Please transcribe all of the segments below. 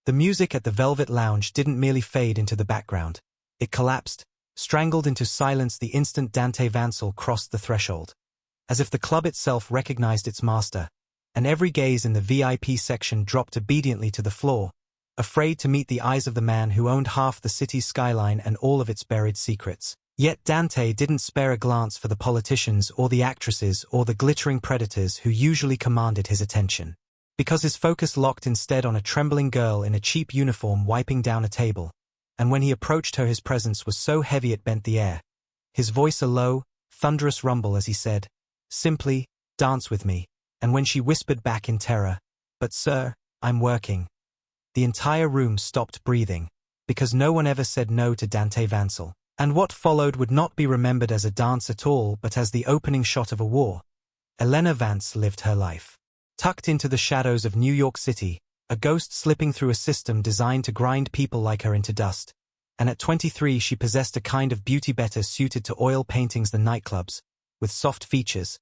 The music at the Velvet Lounge didn't merely fade into the background. It collapsed, strangled into silence the instant Dante Valerio crossed the threshold. As if the club itself recognized its master, and every gaze in the VIP section dropped obediently to the floor, afraid to meet the eyes of the man who owned half the city's skyline and all of its buried secrets. Yet Dante didn't spare a glance for the politicians or the actresses or the glittering predators who usually commanded his attention. Because his focus locked instead on a trembling girl in a cheap uniform wiping down a table, and when he approached her his presence was so heavy it bent the air. His voice a low, thunderous rumble as he said, simply, "Dance with me," and when she whispered back in terror, "But sir, I'm working." The entire room stopped breathing, because no one ever said no to Dante Valerio. And what followed would not be remembered as a dance at all but as the opening shot of a war. Elena Vance lived her life. Tucked into the shadows of New York City, a ghost slipping through a system designed to grind people like her into dust. And at 23 she possessed a kind of beauty better suited to oil paintings than nightclubs, with soft features,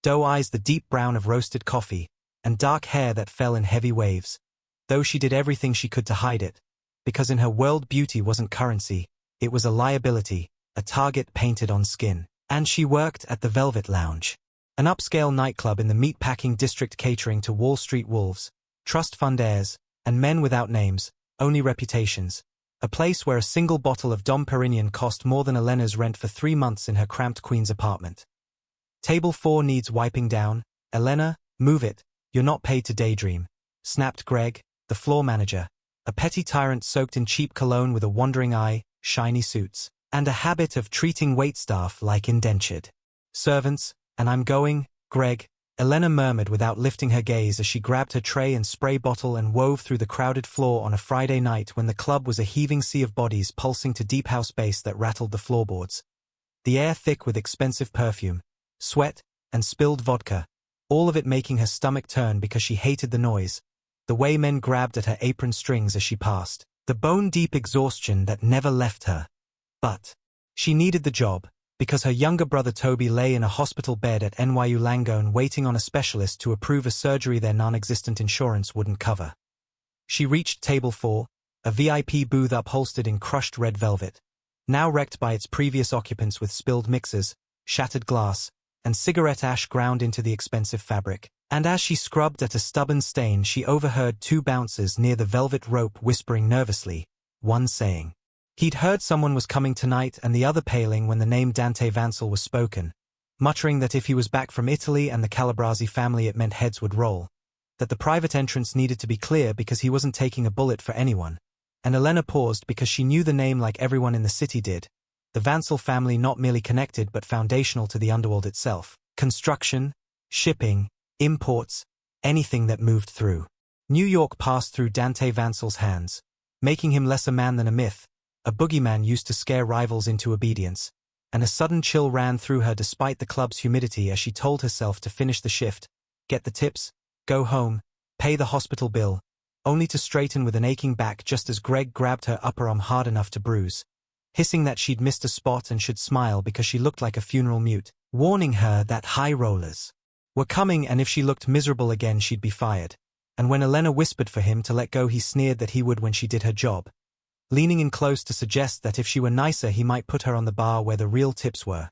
doe eyes the deep brown of roasted coffee, and dark hair that fell in heavy waves. Though she did everything she could to hide it, because in her world beauty wasn't currency, it was a liability, a target painted on skin. And she worked at the Velvet Lounge, an upscale nightclub in the meatpacking district catering to Wall Street wolves, trust fund heirs, and men without names, only reputations. A place where a single bottle of Dom Perignon cost more than Elena's rent for 3 months in her cramped Queen's apartment. "Table 4 needs wiping down. Elena, move it, you're not paid to daydream," snapped Greg, the floor manager, a petty tyrant soaked in cheap cologne with a wandering eye, shiny suits, and a habit of treating waitstaff like indentured servants. "And I'm going, Greg," Elena murmured without lifting her gaze as she grabbed her tray and spray bottle and wove through the crowded floor on a Friday night when the club was a heaving sea of bodies pulsing to deep house bass that rattled the floorboards. The air thick with expensive perfume, sweat, and spilled vodka, all of it making her stomach turn because she hated the noise, the way men grabbed at her apron strings as she passed, the bone-deep exhaustion that never left her. But she needed the job, because her younger brother Toby lay in a hospital bed at NYU Langone waiting on a specialist to approve a surgery their non-existent insurance wouldn't cover. She reached table 4, a VIP booth upholstered in crushed red velvet, now wrecked by its previous occupants with spilled mixers, shattered glass, and cigarette ash ground into the expensive fabric. And as she scrubbed at a stubborn stain she overheard 2 bouncers near the velvet rope whispering nervously, one saying he'd heard someone was coming tonight and the other paling when the name Dante Valerio was spoken, muttering that if he was back from Italy and the Calabresi family it meant heads would roll, that the private entrance needed to be clear because he wasn't taking a bullet for anyone. And Elena paused because she knew the name like everyone in the city did, the Valerio family not merely connected but foundational to the underworld itself. Construction, shipping, imports, anything that moved through New York passed through Dante Valerio's hands, making him less a man than a myth, a boogeyman used to scare rivals into obedience. And a sudden chill ran through her despite the club's humidity as she told herself to finish the shift, get the tips, go home, pay the hospital bill, only to straighten with an aching back just as Greg grabbed her upper arm hard enough to bruise, hissing that she'd missed a spot and should smile because she looked like a funeral mute, warning her that high rollers were coming and if she looked miserable again she'd be fired. And when Elena whispered for him to let go he sneered that he would when she did her job, leaning in close to suggest that if she were nicer he might put her on the bar where the real tips were,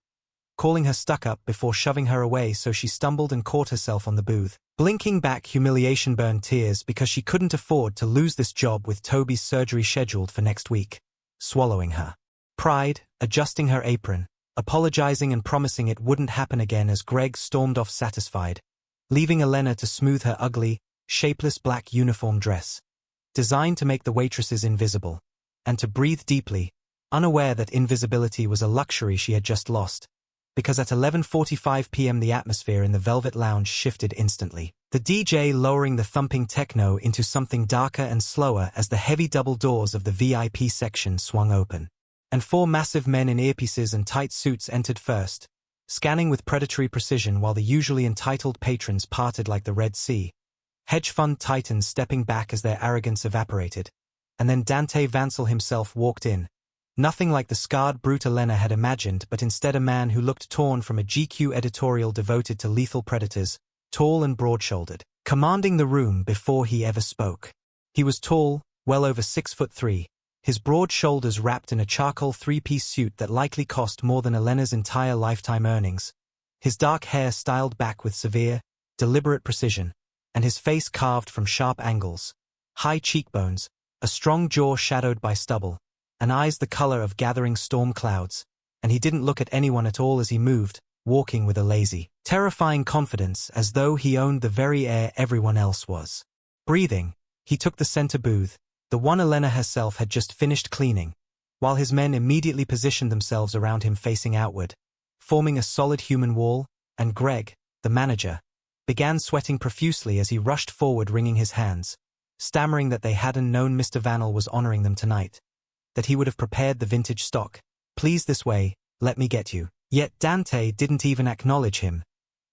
calling her stuck-up before shoving her away so she stumbled and caught herself on the booth, blinking back humiliation-burned tears because she couldn't afford to lose this job with Toby's surgery scheduled for next week, swallowing her pride, adjusting her apron, apologizing and promising it wouldn't happen again as Greg stormed off satisfied, leaving Elena to smooth her ugly, shapeless black uniform dress, designed to make the waitresses invisible, and to breathe deeply, unaware that invisibility was a luxury she had just lost, because at 11:45 p.m. the atmosphere in the Velvet Lounge shifted instantly, the DJ lowering the thumping techno into something darker and slower as the heavy double doors of the VIP section swung open. And 4 massive men in earpieces and tight suits entered first, scanning with predatory precision while the usually entitled patrons parted like the Red Sea, hedge fund titans stepping back as their arrogance evaporated. And then Dante Valerio himself walked in, nothing like the scarred brute Elena had imagined but instead a man who looked torn from a GQ editorial devoted to lethal predators, tall and broad-shouldered, commanding the room before he ever spoke. He was tall, well over 6'3", his broad shoulders wrapped in a charcoal three-piece suit that likely cost more than Elena's entire lifetime earnings. His dark hair styled back with severe, deliberate precision, and his face carved from sharp angles. High cheekbones, a strong jaw shadowed by stubble, and eyes the color of gathering storm clouds, and he didn't look at anyone at all as he moved, walking with a lazy, terrifying confidence as though he owned the very air everyone else was breathing. He took the center booth, the one Elena herself had just finished cleaning, while his men immediately positioned themselves around him facing outward, forming a solid human wall, and Greg, the manager, began sweating profusely as he rushed forward wringing his hands, stammering that they hadn't known Mr. Vanel was honoring them tonight, that he would have prepared the vintage stock. Please this way, let me get you. Yet Dante didn't even acknowledge him,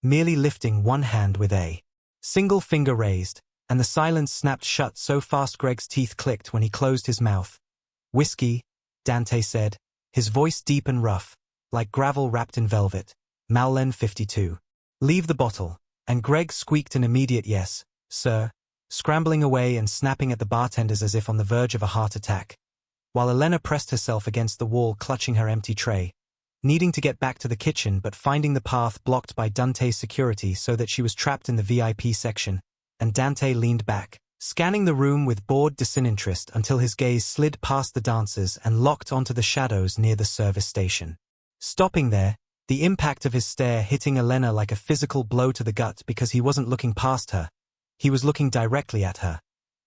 merely lifting one hand with a single finger raised, and the silence snapped shut so fast Greg's teeth clicked when he closed his mouth. Whiskey, Dante said, his voice deep and rough, like gravel wrapped in velvet. Mallen 52. Leave the bottle, and Greg squeaked an immediate yes, sir, scrambling away and snapping at the bartenders as if on the verge of a heart attack, while Elena pressed herself against the wall clutching her empty tray, needing to get back to the kitchen but finding the path blocked by Dante's security so that she was trapped in the VIP section, and Dante leaned back, scanning the room with bored disinterest until his gaze slid past the dancers and locked onto the shadows near the service station. Stopping there, the impact of his stare hitting Elena like a physical blow to the gut because he wasn't looking past her. He was looking directly at her,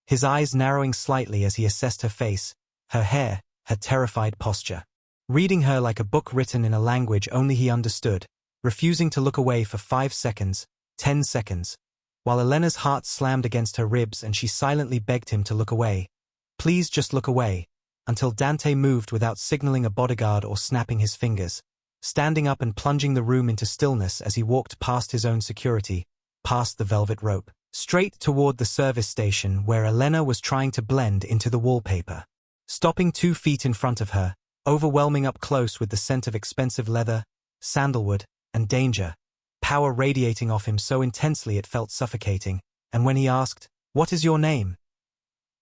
his eyes narrowing slightly as he assessed her face, her hair, her terrified posture. Reading her like a book written in a language only he understood, refusing to look away for 5 seconds, 10 seconds, while Elena's heart slammed against her ribs and she silently begged him to look away. Please just look away, until Dante moved without signaling a bodyguard or snapping his fingers, standing up and plunging the room into stillness as he walked past his own security, past the velvet rope, straight toward the service station where Elena was trying to blend into the wallpaper. Stopping 2 feet in front of her, overwhelming up close with the scent of expensive leather, sandalwood, and danger, power radiating off him so intensely it felt suffocating, and when he asked, "What is your name?"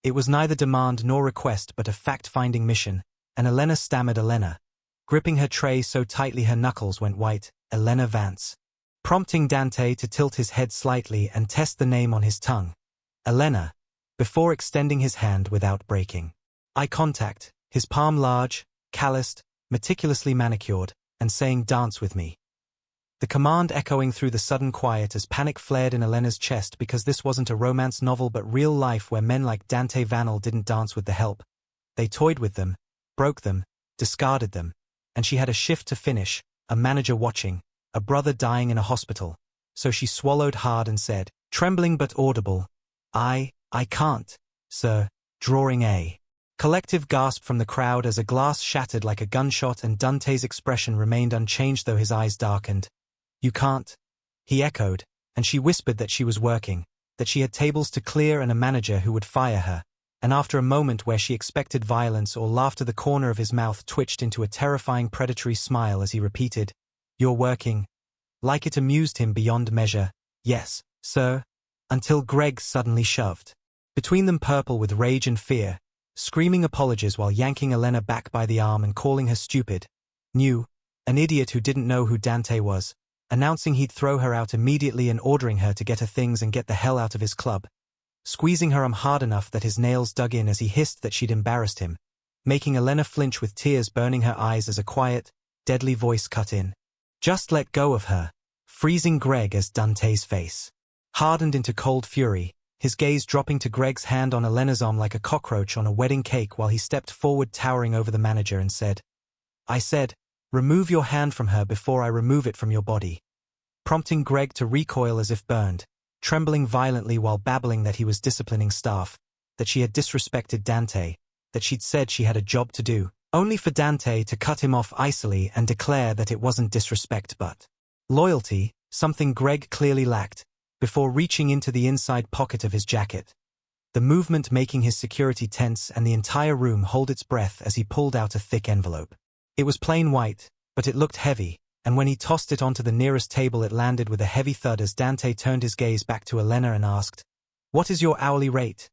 It was neither demand nor request but a fact-finding mission, and Elena stammered Elena, gripping her tray so tightly her knuckles went white, Elena Vance, prompting Dante to tilt his head slightly and test the name on his tongue, Elena, before extending his hand without breaking eye contact, his palm large, calloused, meticulously manicured, and saying dance with me. The command echoing through the sudden quiet as panic flared in Elena's chest because this wasn't a romance novel but real life where men like Dante Vanel didn't dance with the help. They toyed with them, broke them, discarded them, and she had a shift to finish, a manager watching, a brother dying in a hospital, so she swallowed hard and said, trembling but audible, I can't, sir, drawing a collective gasp from the crowd as a glass shattered like a gunshot and Dante's expression remained unchanged though his eyes darkened. You can't, he echoed, and she whispered that she was working, that she had tables to clear and a manager who would fire her, and after a moment where she expected violence or laughter the corner of his mouth twitched into a terrifying predatory smile as he repeated, You're working. Like it amused him beyond measure, yes, sir, until Greg suddenly shoved between them purple with rage and fear, screaming apologies while yanking Elena back by the arm and calling her stupid, new, an idiot who didn't know who Dante was, announcing he'd throw her out immediately and ordering her to get her things and get the hell out of his club, squeezing her arm hard enough that his nails dug in as he hissed that she'd embarrassed him, making Elena flinch with tears burning her eyes as a quiet, deadly voice cut in. Just let go of her, freezing Greg as Dante's face hardened into cold fury, his gaze dropping to Greg's hand on Elena's arm like a cockroach on a wedding cake while he stepped forward towering over the manager and said, I said, remove your hand from her before I remove it from your body, prompting Greg to recoil as if burned, trembling violently while babbling that he was disciplining staff, that she had disrespected Dante, that she'd said she had a job to do, only for Dante to cut him off icily and declare that it wasn't disrespect but loyalty, something Greg clearly lacked, before reaching into the inside pocket of his jacket, the movement making his security tense and the entire room hold its breath as he pulled out a thick envelope. It was plain white, but it looked heavy, and when he tossed it onto the nearest table it landed with a heavy thud as Dante turned his gaze back to Elena and asked, What is your hourly rate?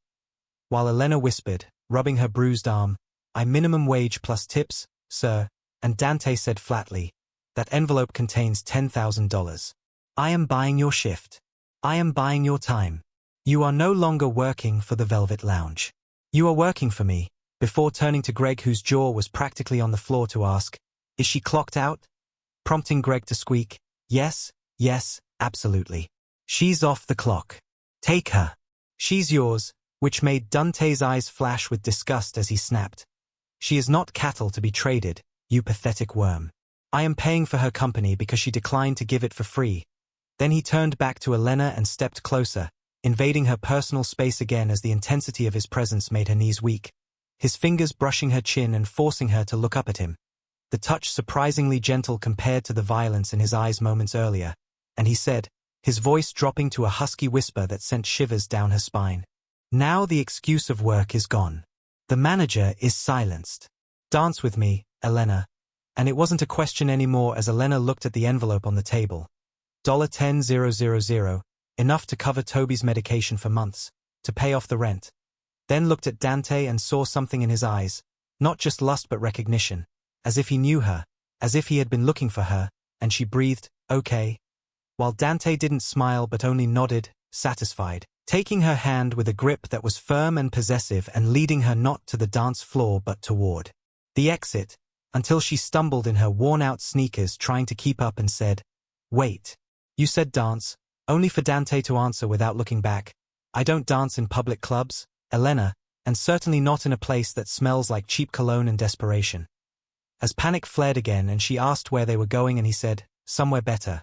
While Elena whispered, rubbing her bruised arm. "I minimum wage plus tips, sir," and Dante said flatly, "That envelope contains $10,000. I am buying your shift. I am buying your time. You are no longer working for the Velvet Lounge. You are working for me," before turning to Greg, whose jaw was practically on the floor, to ask, "Is she clocked out?" Prompting Greg to squeak, Yes, absolutely. She's off the clock. Take her. She's yours," which made Dante's eyes flash with disgust as he snapped, "She is not cattle to be traded, you pathetic worm. I am paying for her company because she declined to give it for free." Then he turned back to Elena and stepped closer, invading her personal space again as the intensity of his presence made her knees weak, his fingers brushing her chin and forcing her to look up at him. The touch surprisingly gentle compared to the violence in his eyes moments earlier, and he said, his voice dropping to a husky whisper that sent shivers down her spine, "Now the excuse of work is gone. The manager is silenced. Dance with me, Elena." And it wasn't a question anymore as Elena looked at the envelope on the table. $10,000, enough to cover Toby's medication for months, to pay off the rent. Then looked at Dante and saw something in his eyes, not just lust but recognition, as if he knew her, as if he had been looking for her, and she breathed, "Okay," while Dante didn't smile but only nodded, satisfied, taking her hand with a grip that was firm and possessive and leading her not to the dance floor but toward the exit, until she stumbled in her worn-out sneakers trying to keep up and said, "Wait. You said dance," only for Dante to answer without looking back, "I don't dance in public clubs, Elena, and certainly not in a place that smells like cheap cologne and desperation." As panic flared again and she asked where they were going and he said, "Somewhere better."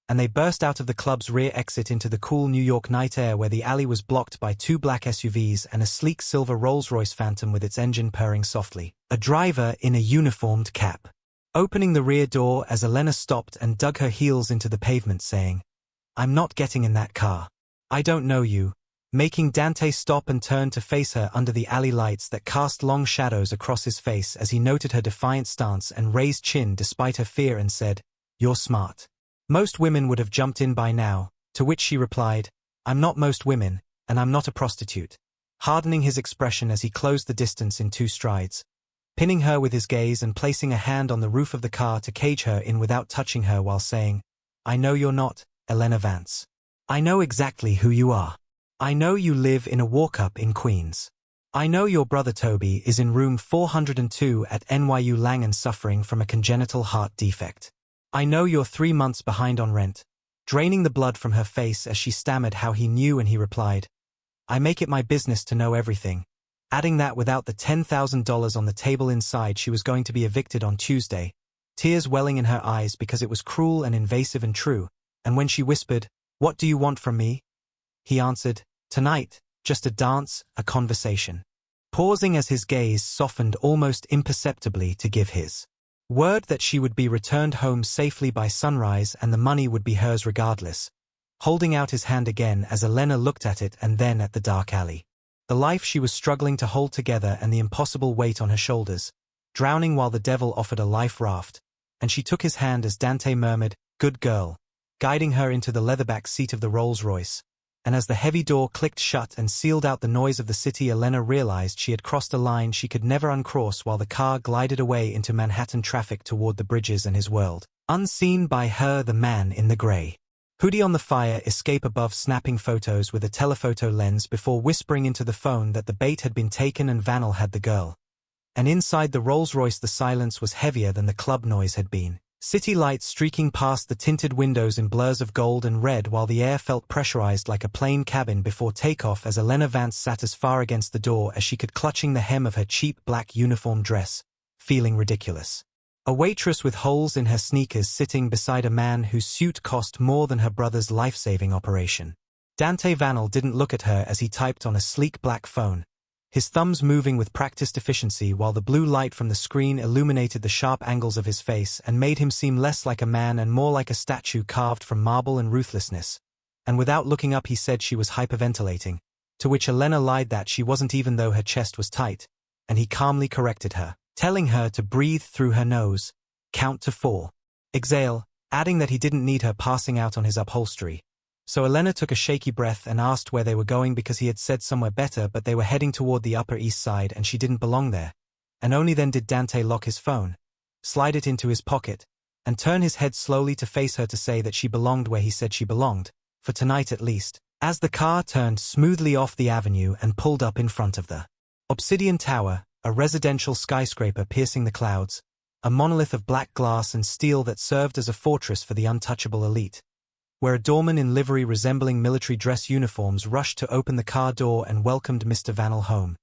And they burst out of the club's rear exit into the cool New York night air where the alley was blocked by 2 black SUVs and a sleek silver Rolls-Royce Phantom with its engine purring softly, a driver in a uniformed cap, opening the rear door as Elena stopped and dug her heels into the pavement saying, "I'm not getting in that car. I don't know you," making Dante stop and turn to face her under the alley lights that cast long shadows across his face as he noted her defiant stance and raised chin despite her fear and said, "You're smart. Most women would have jumped in by now," to which she replied, "I'm not most women, and I'm not a prostitute," hardening his expression as he closed the distance in 2 strides, pinning her with his gaze and placing a hand on the roof of the car to cage her in without touching her while saying, "I know you're not, Elena Vance. I know exactly who you are. I know you live in a walk-up in Queens. I know your brother Toby is in room 402 at NYU Langone suffering from a congenital heart defect. I know you're 3 months behind on rent," draining the blood from her face as she stammered how he knew and he replied, "I make it my business to know everything," adding that without the $10,000 on the table inside she was going to be evicted on Tuesday, tears welling in her eyes because it was cruel and invasive and true, and when she whispered, "What do you want from me?" he answered, "Tonight, just a dance, a conversation," pausing as his gaze softened almost imperceptibly to give his word that she would be returned home safely by sunrise and the money would be hers regardless, holding out his hand again as Elena looked at it and then at the dark alley. The life she was struggling to hold together and the impossible weight on her shoulders, drowning while the devil offered a life raft, and she took his hand as Dante murmured, "Good girl," guiding her into the leatherback seat of the Rolls-Royce. And as the heavy door clicked shut and sealed out the noise of the city, Elena realized she had crossed a line she could never uncross while the car glided away into Manhattan traffic toward the bridges and his world. Unseen by her, the man in the gray hoodie on the fire escape above snapping photos with a telephoto lens before whispering into the phone that the bait had been taken and Vanel had the girl. And inside the Rolls-Royce the silence was heavier than the club noise had been. City lights streaking past the tinted windows in blurs of gold and red while the air felt pressurized like a plane cabin before takeoff as Elena Vance sat as far against the door as she could, clutching the hem of her cheap black uniform dress, feeling ridiculous. A waitress with holes in her sneakers sitting beside a man whose suit cost more than her brother's life-saving operation. Dante Vanel didn't look at her as he typed on a sleek black phone, his thumbs moving with practiced efficiency while the blue light from the screen illuminated the sharp angles of his face and made him seem less like a man and more like a statue carved from marble and ruthlessness. And without looking up he said she was hyperventilating, to which Elena lied that she wasn't even though her chest was tight, and he calmly corrected her, telling her to breathe through her nose, count to 4, exhale, adding that he didn't need her passing out on his upholstery. So Elena took a shaky breath and asked where they were going because he had said somewhere better, but they were heading toward the Upper East Side and she didn't belong there. And only then did Dante lock his phone, slide it into his pocket, and turn his head slowly to face her to say that she belonged where he said she belonged, for tonight at least, as the car turned smoothly off the avenue and pulled up in front of the Obsidian Tower, a residential skyscraper piercing the clouds, a monolith of black glass and steel that served as a fortress for the untouchable elite, where a doorman in livery resembling military dress uniforms rushed to open the car door and welcomed Mr. Vanel home.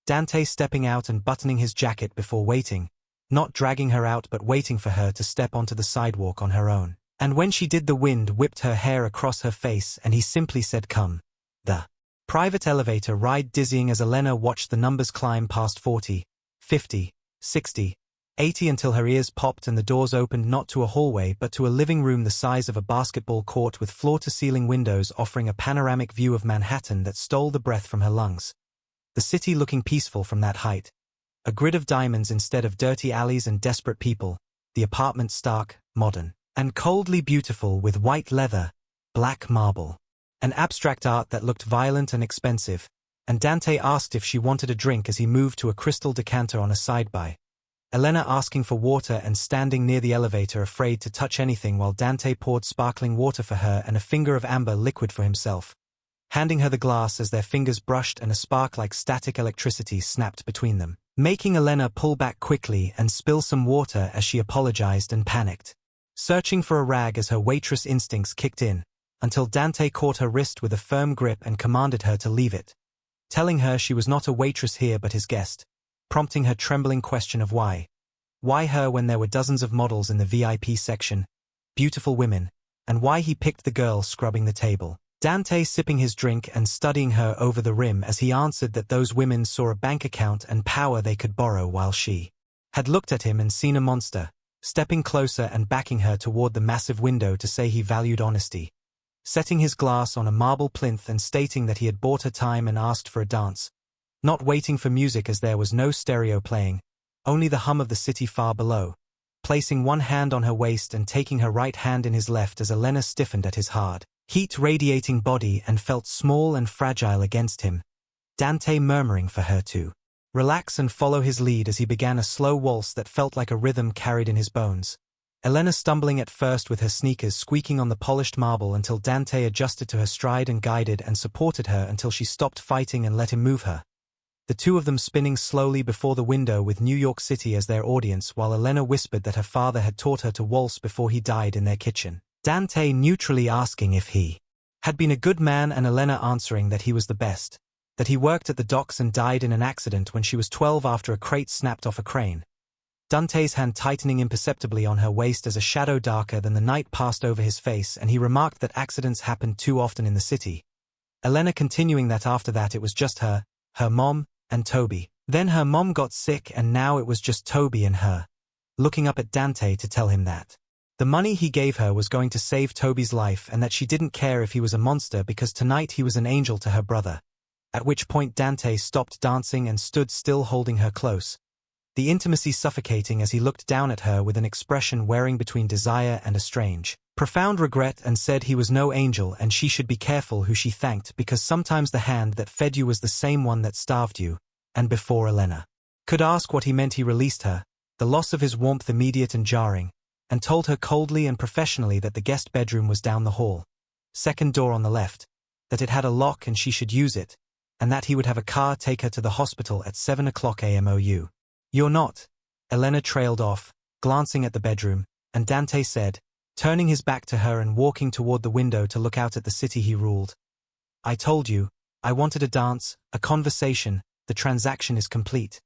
Dante stepping out and buttoning his jacket before waiting, not dragging her out but waiting for her to step onto the sidewalk on her own. And when she did, the wind whipped her hair across her face and he simply said, "Come." The private elevator ride dizzying as Elena watched the numbers climb past 40, 50, 60, 80 until her ears popped and the doors opened not to a hallway but to a living room the size of a basketball court with floor-to-ceiling windows offering a panoramic view of Manhattan that stole the breath from her lungs. The city looking peaceful from that height. A grid of diamonds instead of dirty alleys and desperate people, the apartment stark, modern, and coldly beautiful with white leather, black marble, an abstract art that looked violent and expensive, and Dante asked if she wanted a drink as he moved to a crystal decanter on a side-by. Elena asking for water and standing near the elevator afraid to touch anything while Dante poured sparkling water for her and a finger of amber liquid for himself, handing her the glass as their fingers brushed and a spark like static electricity snapped between them, making Elena pull back quickly and spill some water as she apologized and panicked, searching for a rag as her waitress instincts kicked in, until Dante caught her wrist with a firm grip and commanded her to leave it, telling her she was not a waitress here but his guest, prompting her trembling question of why. Why her when there were dozens of models in the VIP section, beautiful women, and why he picked the girl scrubbing the table. Dante sipping his drink and studying her over the rim as he answered that those women saw a bank account and power they could borrow while she had looked at him and seen a monster, stepping closer and backing her toward the massive window to say he valued honesty, setting his glass on a marble plinth and stating that he had bought her time and asked for a dance, not waiting for music as there was no stereo playing, only the hum of the city far below, placing one hand on her waist and taking her right hand in his left as Elena stiffened at his hard, heat-radiating body and felt small and fragile against him, Dante murmuring for her to relax and follow his lead as he began a slow waltz that felt like a rhythm carried in his bones. Elena stumbling at first with her sneakers squeaking on the polished marble until Dante adjusted to her stride and guided and supported her until she stopped fighting and let him move her. The two of them spinning slowly before the window with New York City as their audience while Elena whispered that her father had taught her to waltz before he died in their kitchen. Dante neutrally asking if he had been a good man and Elena answering that he was the best, that he worked at the docks and died in an accident when she was 12 after a crate snapped off a crane. Dante's hand tightening imperceptibly on her waist as a shadow darker than the night passed over his face and he remarked that accidents happened too often in the city. Elena continuing that after that it was just her mom, and Toby. Then her mom got sick and now it was just Toby and her, looking up at Dante to tell him that the money he gave her was going to save Toby's life and that she didn't care if he was a monster because tonight he was an angel to her brother. At which point Dante stopped dancing and stood still holding her close, the intimacy suffocating as he looked down at her with an expression wearing between desire and a strange, profound regret and said he was no angel and she should be careful who she thanked because sometimes the hand that fed you was the same one that starved you, and before Elena could ask what he meant he released her, the loss of his warmth immediate and jarring, and told her coldly and professionally that the guest bedroom was down the hall, second door on the left, that it had a lock and she should use it, and that he would have a car take her to the hospital at 7 o'clock a.m. You're not. Elena trailed off, glancing at the bedroom, and Dante said, turning his back to her and walking toward the window to look out at the city he ruled. I told you, I wanted a dance, a conversation, the transaction is complete.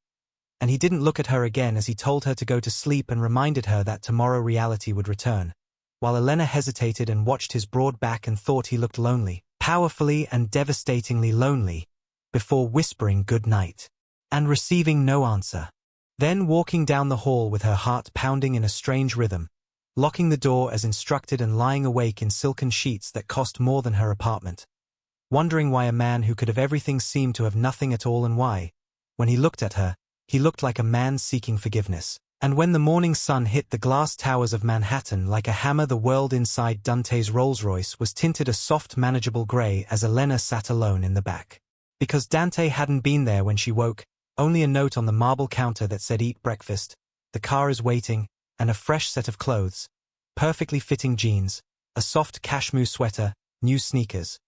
And he didn't look at her again as he told her to go to sleep and reminded her that tomorrow reality would return, while Elena hesitated and watched his broad back and thought he looked lonely, powerfully and devastatingly lonely, before whispering good night, and receiving no answer. Then walking down the hall with her heart pounding in a strange rhythm, locking the door as instructed and lying awake in silken sheets that cost more than her apartment. Wondering why a man who could have everything seemed to have nothing at all and why, when he looked at her, he looked like a man seeking forgiveness. And when the morning sun hit the glass towers of Manhattan like a hammer, the world inside Dante's Rolls-Royce was tinted a soft, manageable gray as Elena sat alone in the back. Because Dante hadn't been there when she woke, only a note on the marble counter that said "Eat breakfast, the car is waiting," and a fresh set of clothes. Perfectly fitting jeans, a soft cashmere sweater, new sneakers.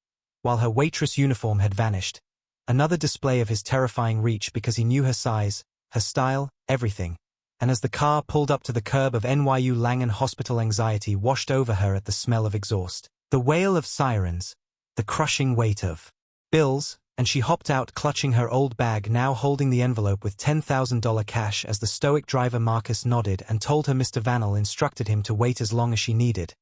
While her waitress uniform had vanished. Another display of his terrifying reach because he knew her size, her style, everything. And as the car pulled up to the curb of NYU Langone Hospital, anxiety washed over her at the smell of exhaust, the wail of sirens, the crushing weight of bills, and she hopped out clutching her old bag, now holding the envelope with $10,000 cash as the stoic driver Marcus nodded and told her Mr. Vanel instructed him to wait as long as she needed,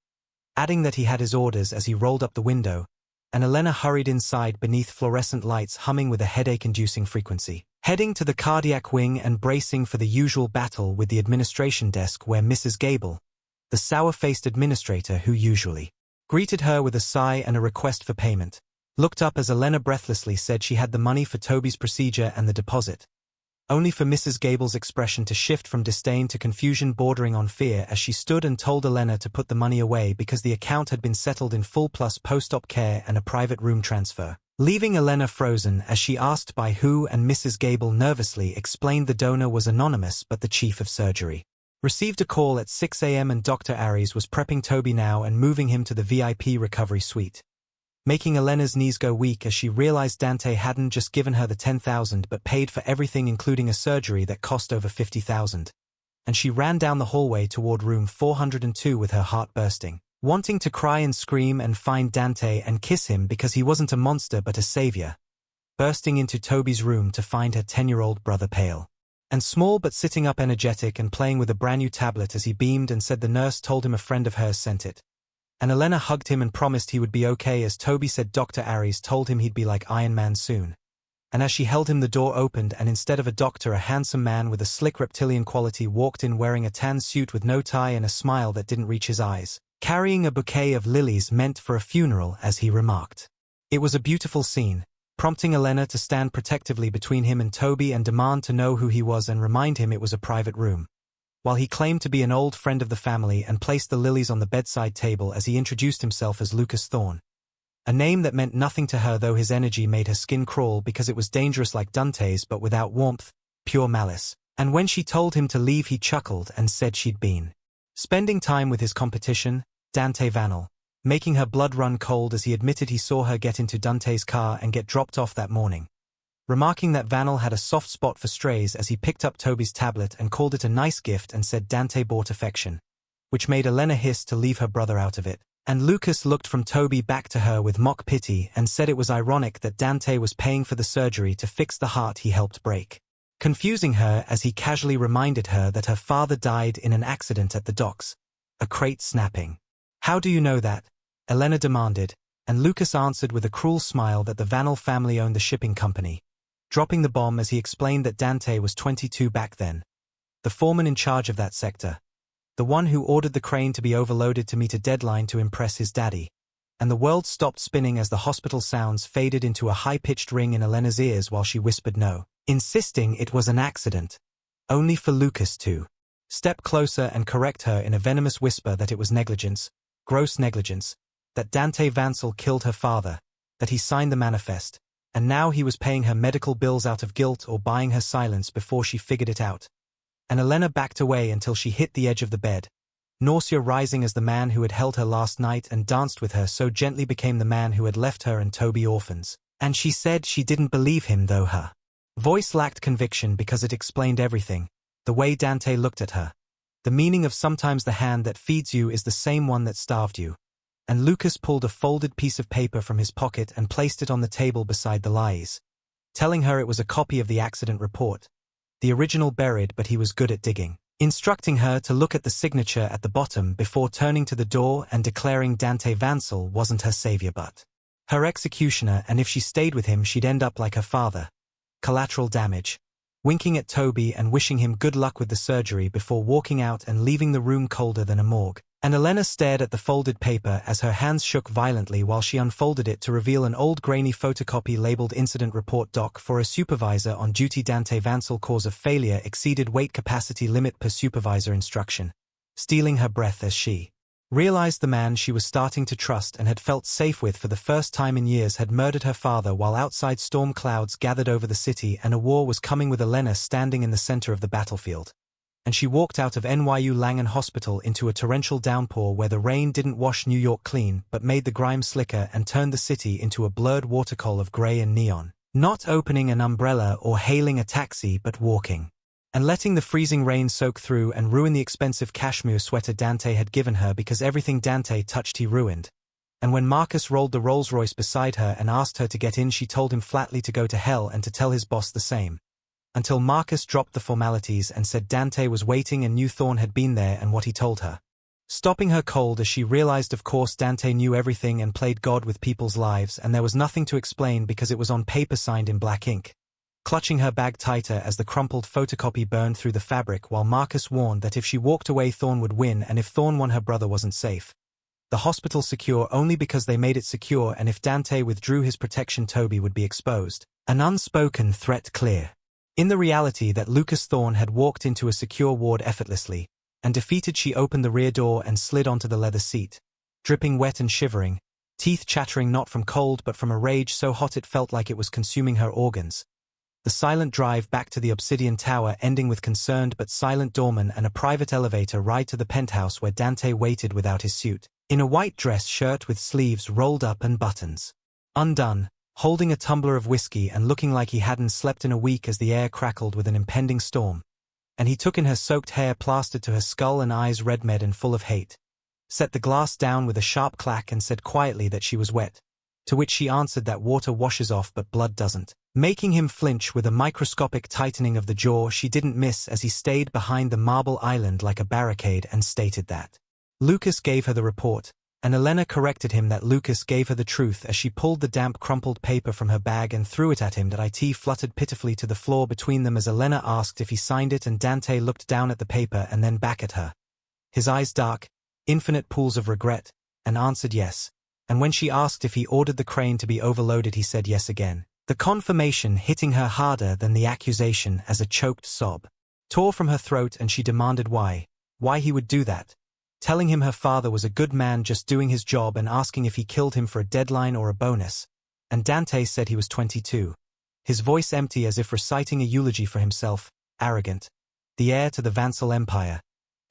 adding that he had his orders as he rolled up the window, and Elena hurried inside beneath fluorescent lights humming with a headache-inducing frequency, heading to the cardiac wing and bracing for the usual battle with the administration desk where Mrs. Gable, the sour-faced administrator who usually greeted her with a sigh and a request for payment, looked up as Elena breathlessly said she had the money for Toby's procedure and the deposit, only for Mrs. Gable's expression to shift from disdain to confusion bordering on fear as she stood and told Elena to put the money away because the account had been settled in full plus post-op care and a private room transfer, leaving Elena frozen as she asked by who, and Mrs. Gable nervously explained the donor was anonymous but the chief of surgery. Received a call at 6 a.m. and Dr. Aries was prepping Toby now and moving him to the VIP recovery suite, making Elena's knees go weak as she realized Dante hadn't just given her the $10,000 but paid for everything including a surgery that cost over $50,000. And she ran down the hallway toward room 402 with her heart bursting, wanting to cry and scream and find Dante and kiss him because he wasn't a monster but a savior, bursting into Toby's room to find her 10-year-old brother pale and small but sitting up energetic and playing with a brand new tablet as he beamed and said the nurse told him a friend of hers sent it. And Elena hugged him and promised he would be okay as Toby said Dr. Aries told him he'd be like Iron Man soon. And as she held him the door opened and instead of a doctor a handsome man with a slick reptilian quality walked in wearing a tan suit with no tie and a smile that didn't reach his eyes, carrying a bouquet of lilies meant for a funeral as he remarked. It was a beautiful scene, prompting Elena to stand protectively between him and Toby and demand to know who he was and remind him it was a private room. While he claimed to be an old friend of the family and placed the lilies on the bedside table as he introduced himself as Lucas Thorne. A name that meant nothing to her though his energy made her skin crawl because it was dangerous like Dante's but without warmth, pure malice. And when she told him to leave he chuckled and said she'd been spending time with his competition, Dante Vanel, making her blood run cold as he admitted he saw her get into Dante's car and get dropped off that morning, remarking that Vanel had a soft spot for strays as he picked up Toby's tablet and called it a nice gift and said Dante bought affection, which made Elena hiss to leave her brother out of it. And Lucas looked from Toby back to her with mock pity and said it was ironic that Dante was paying for the surgery to fix the heart he helped break, confusing her as he casually reminded her that her father died in an accident at the docks, a crate snapping. "How do you know that?" Elena demanded, and Lucas answered with a cruel smile that the Vanel family owned the shipping company, dropping the bomb as he explained that Dante was 22 back then, the foreman in charge of that sector, the one who ordered the crane to be overloaded to meet a deadline to impress his daddy, and the world stopped spinning as the hospital sounds faded into a high-pitched ring in Elena's ears while she whispered no, insisting it was an accident, only for Lucas to step closer and correct her in a venomous whisper that it was negligence, gross negligence, that Dante Vansel killed her father, that he signed the manifest, and now he was paying her medical bills out of guilt or buying her silence before she figured it out. And Elena backed away until she hit the edge of the bed, nausea rising as the man who had held her last night and danced with her so gently became the man who had left her and Toby orphans. And she said she didn't believe him though her voice lacked conviction because it explained everything, the way Dante looked at her, the meaning of sometimes the hand that feeds you is the same one that starved you. And Lucas pulled a folded piece of paper from his pocket and placed it on the table beside the lies, telling her it was a copy of the accident report, the original buried but he was good at digging, instructing her to look at the signature at the bottom before turning to the door and declaring Dante Vansel wasn't her savior but her executioner and if she stayed with him she'd end up like her father, collateral damage, winking at Toby and wishing him good luck with the surgery before walking out and leaving the room colder than a morgue. And Elena stared at the folded paper as her hands shook violently while she unfolded it to reveal an old grainy photocopy labeled Incident Report Doc for a supervisor on duty. Dante Valerio cause of failure exceeded weight capacity limit per supervisor instruction. Stealing her breath as she realized the man she was starting to trust and had felt safe with for the first time in years had murdered her father while outside storm clouds gathered over the city and a war was coming with Elena standing in the center of the battlefield. And she walked out of NYU Langone Hospital into a torrential downpour where the rain didn't wash New York clean but made the grime slicker and turned the city into a blurred watercolor of gray and neon. Not opening an umbrella or hailing a taxi but walking. And letting the freezing rain soak through and ruin the expensive cashmere sweater Dante had given her because everything Dante touched he ruined. And when Marcus rolled the Rolls-Royce beside her and asked her to get in, she told him flatly to go to hell and to tell his boss the same. Until Marcus dropped the formalities and said Dante was waiting and knew Thorne had been there and what he told her. Stopping her cold as she realized of course Dante knew everything and played God with people's lives and there was nothing to explain because it was on paper signed in black ink. Clutching her bag tighter as the crumpled photocopy burned through the fabric while Marcus warned that if she walked away Thorne would win and if Thorne won her brother wasn't safe. The hospital secure only because they made it secure and if Dante withdrew his protection Toby would be exposed. An unspoken threat clear. In the reality that Lucas Thorne had walked into a secure ward effortlessly, and defeated she opened the rear door and slid onto the leather seat. Dripping wet and shivering, teeth chattering not from cold but from a rage so hot it felt like it was consuming her organs. The silent drive back to the Obsidian Tower ending with concerned but silent doorman and a private elevator ride to the penthouse where Dante waited without his suit, in a white dress shirt with sleeves rolled up and buttons undone. Holding a tumbler of whiskey and looking like he hadn't slept in a week as the air crackled with an impending storm. And he took in her soaked hair plastered to her skull and eyes red and full of hate. Set the glass down with a sharp clack and said quietly that she was wet. To which she answered that water washes off but blood doesn't. Making him flinch with a microscopic tightening of the jaw she didn't miss as he stayed behind the marble island like a barricade and stated that Lucas gave her the report. And Elena corrected him that Lucas gave her the truth as she pulled the damp crumpled paper from her bag and threw it at him. That it fluttered pitifully to the floor between them as Elena asked if he signed it and Dante looked down at the paper and then back at her. His eyes dark, infinite pools of regret, and answered yes. And when she asked if he ordered the crane to be overloaded he said yes again. The confirmation hitting her harder than the accusation as a choked sob tore from her throat and she demanded why he would do that. Telling him her father was a good man just doing his job and asking if he killed him for a deadline or a bonus. And Dante said he was 22. His voice empty as if reciting a eulogy for himself, arrogant. The heir to the Vansel Empire.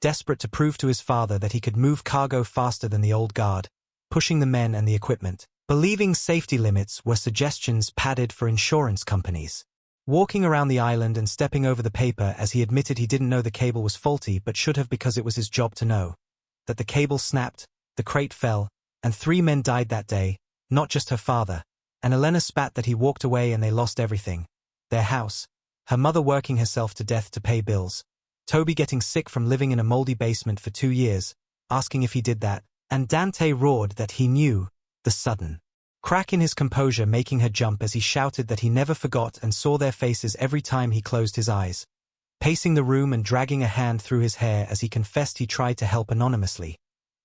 Desperate to prove to his father that he could move cargo faster than the old guard, pushing the men and the equipment. Believing safety limits were suggestions padded for insurance companies. Walking around the island and stepping over the paper as he admitted he didn't know the cable was faulty but should have because it was his job to know. That the cable snapped, the crate fell, and 3 men died that day, not just her father. And Elena spat that he walked away and they lost everything. Their house, her mother working herself to death to pay bills, Toby getting sick from living in a moldy basement for 2 years, asking if he did that, and Dante roared that he knew, the sudden crack in his composure making her jump as he shouted that he never forgot and saw their faces every time he closed his eyes. Pacing the room and dragging a hand through his hair as he confessed he tried to help anonymously.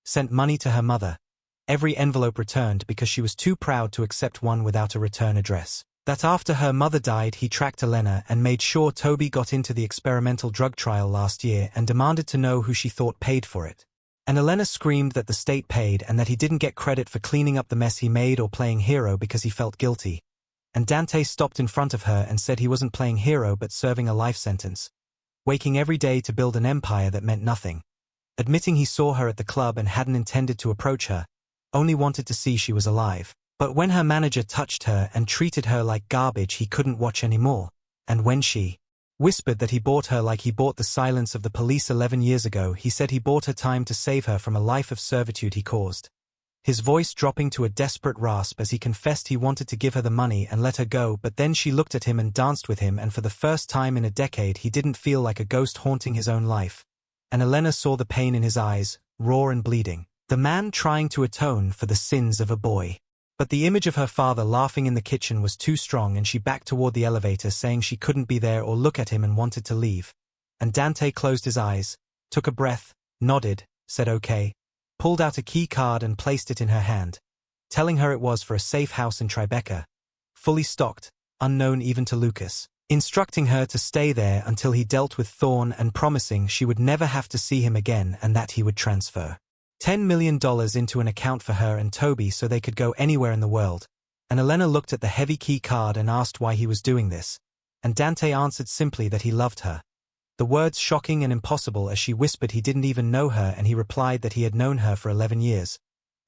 Sent money to her mother. Every envelope returned because she was too proud to accept one without a return address. That after her mother died he tracked Elena and made sure Toby got into the experimental drug trial last year and demanded to know who she thought paid for it. And Elena screamed that the state paid and that he didn't get credit for cleaning up the mess he made or playing hero because he felt guilty. And Dante stopped in front of her and said he wasn't playing hero but serving a life sentence. Waking every day to build an empire that meant nothing. Admitting he saw her at the club and hadn't intended to approach her, only wanted to see she was alive. But when her manager touched her and treated her like garbage he couldn't watch anymore, and when she whispered that he bought her like he bought the silence of the police 11 years ago he said he bought her time to save her from a life of servitude he caused. His voice dropping to a desperate rasp as he confessed he wanted to give her the money and let her go but then she looked at him and danced with him and for the first time in a decade he didn't feel like a ghost haunting his own life. And Elena saw the pain in his eyes, raw and bleeding. The man trying to atone for the sins of a boy. But the image of her father laughing in the kitchen was too strong and she backed toward the elevator saying she couldn't be there or look at him and wanted to leave. And Dante closed his eyes, took a breath, nodded, said okay. pulled out a key card and placed it in her hand, telling her it was for a safe house in Tribeca, fully stocked, unknown even to Lucas, instructing her to stay there until he dealt with Thorn and promising she would never have to see him again and that he would transfer $10 million into an account for her and Toby so they could go anywhere in the world. And Elena looked at the heavy key card and asked why he was doing this, and Dante answered simply that he loved her. The words shocking and impossible as she whispered he didn't even know her, and he replied that he had known her for 11 years,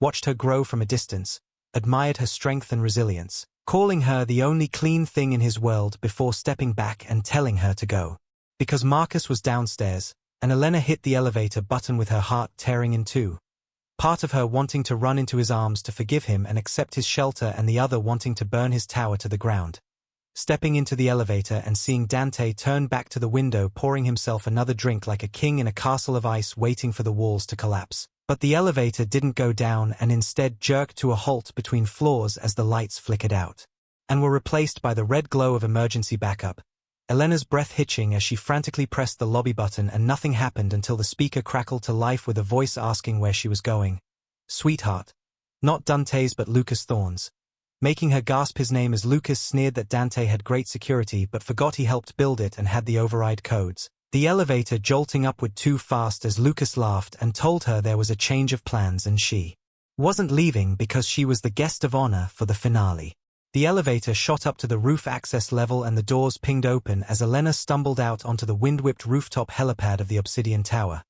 watched her grow from a distance, admired her strength and resilience, calling her the only clean thing in his world before stepping back and telling her to go. Because Marcus was downstairs, and Elena hit the elevator button with her heart tearing in two. Part of her wanting to run into his arms to forgive him and accept his shelter, and the other wanting to burn his tower to the ground. Stepping into the elevator and seeing Dante turn back to the window, pouring himself another drink like a king in a castle of ice, waiting for the walls to collapse. But the elevator didn't go down and instead jerked to a halt between floors as the lights flickered out, and were replaced by the red glow of emergency backup. Elena's breath hitching as she frantically pressed the lobby button, and nothing happened until the speaker crackled to life with a voice asking where she was going. Sweetheart. Not Dante's but Lucas Thorne's. Making her gasp his name as Lucas sneered that Dante had great security but forgot he helped build it and had the override codes. The elevator jolting upward too fast as Lucas laughed and told her there was a change of plans and she wasn't leaving because she was the guest of honor for the finale. The elevator shot up to the roof access level and the doors pinged open as Elena stumbled out onto the wind-whipped rooftop helipad of the Obsidian Tower,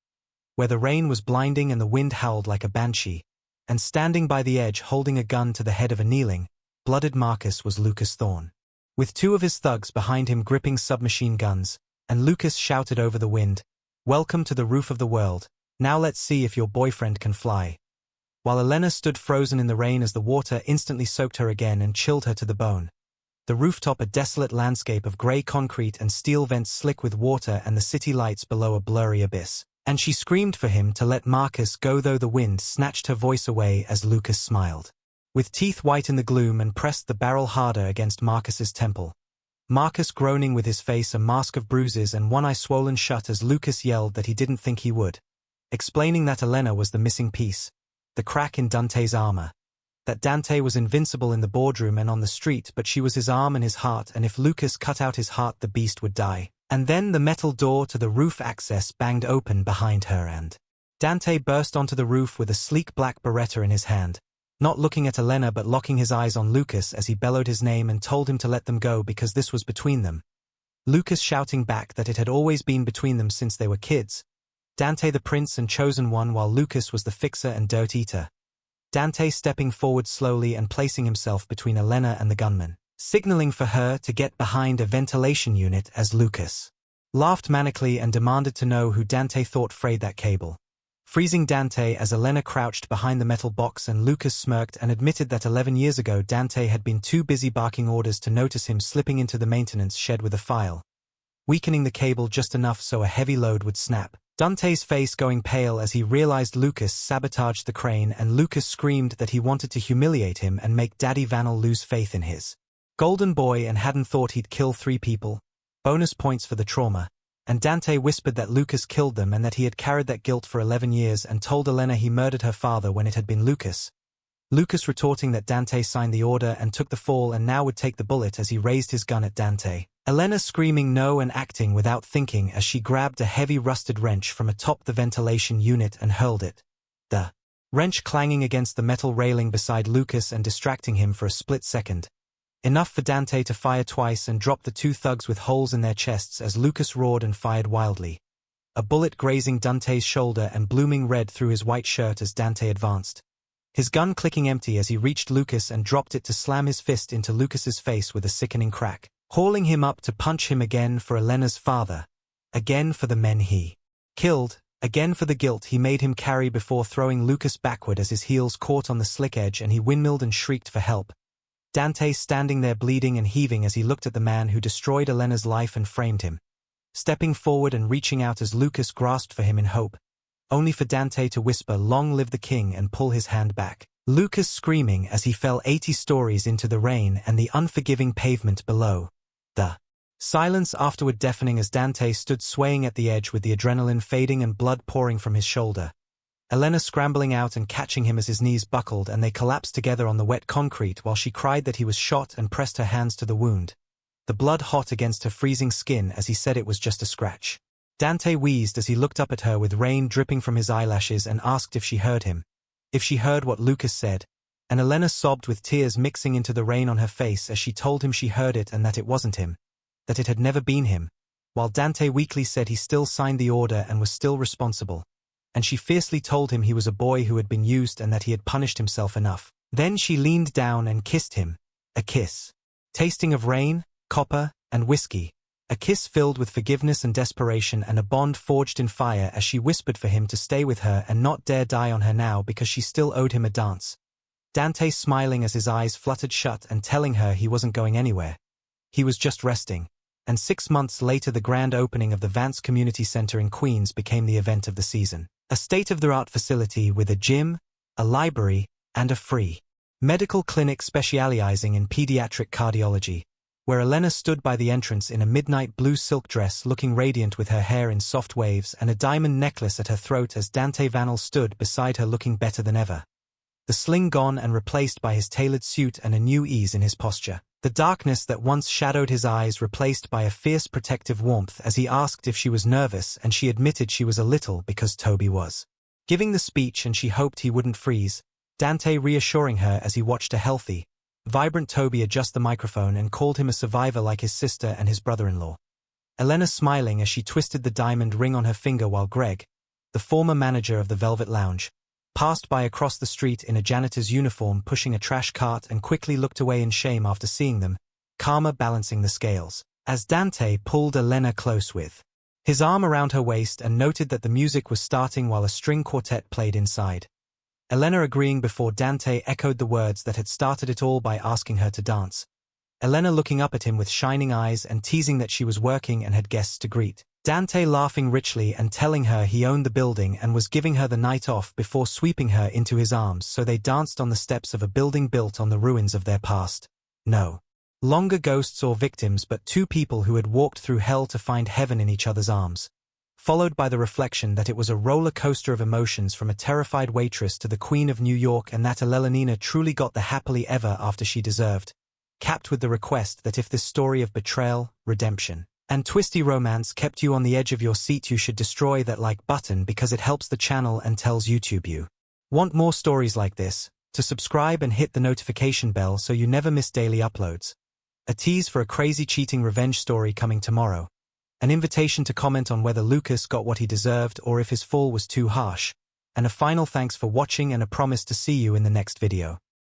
where the rain was blinding and the wind howled like a banshee, and standing by the edge holding a gun to the head of a kneeling, blooded Marcus was Lucas Thorne, with two of his thugs behind him gripping submachine guns, and Lucas shouted over the wind, "Welcome to the roof of the world, now let's see if your boyfriend can fly." While Elena stood frozen in the rain as the water instantly soaked her again and chilled her to the bone. The rooftop a desolate landscape of grey concrete and steel vents slick with water and the city lights below a blurry abyss. And she screamed for him to let Marcus go, though the wind snatched her voice away as Lucas smiled, with teeth white in the gloom, and pressed the barrel harder against Marcus's temple. Marcus groaning with his face a mask of bruises and one eye swollen shut as Lucas yelled that he didn't think he would, explaining that Elena was the missing piece. The crack in Dante's armor. That Dante was invincible in the boardroom and on the street, but she was his arm and his heart, and if Lucas cut out his heart the beast would die. And then the metal door to the roof access banged open behind her and Dante burst onto the roof with a sleek black Beretta in his hand, not looking at Elena but locking his eyes on Lucas as he bellowed his name and told him to let them go because this was between them. Lucas shouting back that it had always been between them since they were kids. Dante the prince and chosen one while Lucas was the fixer and dirt eater. Dante stepping forward slowly and placing himself between Elena and the gunman, signaling for her to get behind a ventilation unit as Lucas laughed manically and demanded to know who Dante thought frayed that cable. Freezing Dante as Elena crouched behind the metal box, and Lucas smirked and admitted that 11 years ago Dante had been too busy barking orders to notice him slipping into the maintenance shed with a file, weakening the cable just enough so a heavy load would snap. Dante's face going pale as he realized Lucas sabotaged the crane, and Lucas screamed that he wanted to humiliate him and make Daddy Vanel lose faith in his golden boy and hadn't thought he'd kill 3 people. Bonus points for the trauma. And Dante whispered that Lucas killed them and that he had carried that guilt for 11 years and told Elena he murdered her father when it had been Lucas. Lucas retorting that Dante signed the order and took the fall and now would take the bullet as he raised his gun at Dante. Elena screaming no and acting without thinking as she grabbed a heavy rusted wrench from atop the ventilation unit and hurled it. The wrench clanging against the metal railing beside Lucas and distracting him for a split second. Enough for Dante to fire twice and drop the 2 thugs with holes in their chests as Lucas roared and fired wildly. A bullet grazing Dante's shoulder and blooming red through his white shirt as Dante advanced. His gun clicking empty as he reached Lucas and dropped it to slam his fist into Lucas's face with a sickening crack, hauling him up to punch him again for Elena's father, again for the men he killed, again for the guilt he made him carry before throwing Lucas backward as his heels caught on the slick edge and he windmilled and shrieked for help. Dante standing there bleeding and heaving as he looked at the man who destroyed Elena's life and framed him, stepping forward and reaching out as Lucas grasped for him in hope, only for Dante to whisper "Long live the king" and pull his hand back. Lucas screaming as he fell 80 stories into the rain and the unforgiving pavement below. The silence afterward deafening as Dante stood swaying at the edge with the adrenaline fading and blood pouring from his shoulder. Elena scrambling out and catching him as his knees buckled and they collapsed together on the wet concrete while she cried that he was shot and pressed her hands to the wound, the blood hot against her freezing skin as he said it was just a scratch. Dante wheezed as he looked up at her with rain dripping from his eyelashes and asked if she heard him, if she heard what Lucas said, and Elena sobbed with tears mixing into the rain on her face as she told him she heard it and that it wasn't him, that it had never been him, while Dante weakly said he still signed the order and was still responsible, and she fiercely told him he was a boy who had been used and that he had punished himself enough. Then she leaned down and kissed him, a kiss, tasting of rain, copper, and whiskey, a kiss filled with forgiveness and desperation and a bond forged in fire as she whispered for him to stay with her and not dare die on her now because she still owed him a dance. Dante smiling as his eyes fluttered shut and telling her he wasn't going anywhere. He was just resting. And 6 months later the grand opening of the Vance Community Center in Queens became the event of the season. A state-of-the-art facility with a gym, a library, and a free medical clinic specializing in pediatric cardiology, where Elena stood by the entrance in a midnight blue silk dress looking radiant with her hair in soft waves and a diamond necklace at her throat as Dante Valerio stood beside her looking better than ever. The sling gone and replaced by his tailored suit and a new ease in his posture. The darkness that once shadowed his eyes replaced by a fierce protective warmth as he asked if she was nervous and she admitted she was a little because Toby was giving the speech and she hoped he wouldn't freeze, Dante reassuring her as he watched a healthy, vibrant Toby adjust the microphone and called him a survivor like his sister and his brother-in-law. Elena smiling as she twisted the diamond ring on her finger while Greg, the former manager of the Velvet Lounge, passed by across the street in a janitor's uniform pushing a trash cart and quickly looked away in shame after seeing them, karma balancing the scales, as Dante pulled Elena close with his arm around her waist and noted that the music was starting while a string quartet played inside. Elena agreeing before Dante echoed the words that had started it all by asking her to dance. Elena looking up at him with shining eyes and teasing that she was working and had guests to greet. Dante laughing richly and telling her he owned the building and was giving her the night off before sweeping her into his arms so they danced on the steps of a building built on the ruins of their past. No longer ghosts or victims but two people who had walked through hell to find heaven in each other's arms. Followed by the reflection that it was a roller coaster of emotions from a terrified waitress to the Queen of New York and that Elena truly got the happily ever after she deserved, capped with the request that if this story of betrayal, redemption, and twisty romance kept you on the edge of your seat you should destroy that like button because it helps the channel and tells YouTube you want more stories like this, to subscribe and hit the notification bell so you never miss daily uploads. A tease for a crazy cheating revenge story coming tomorrow. An invitation to comment on whether Lucas got what he deserved or if his fall was too harsh. And a final thanks for watching and a promise to see you in the next video.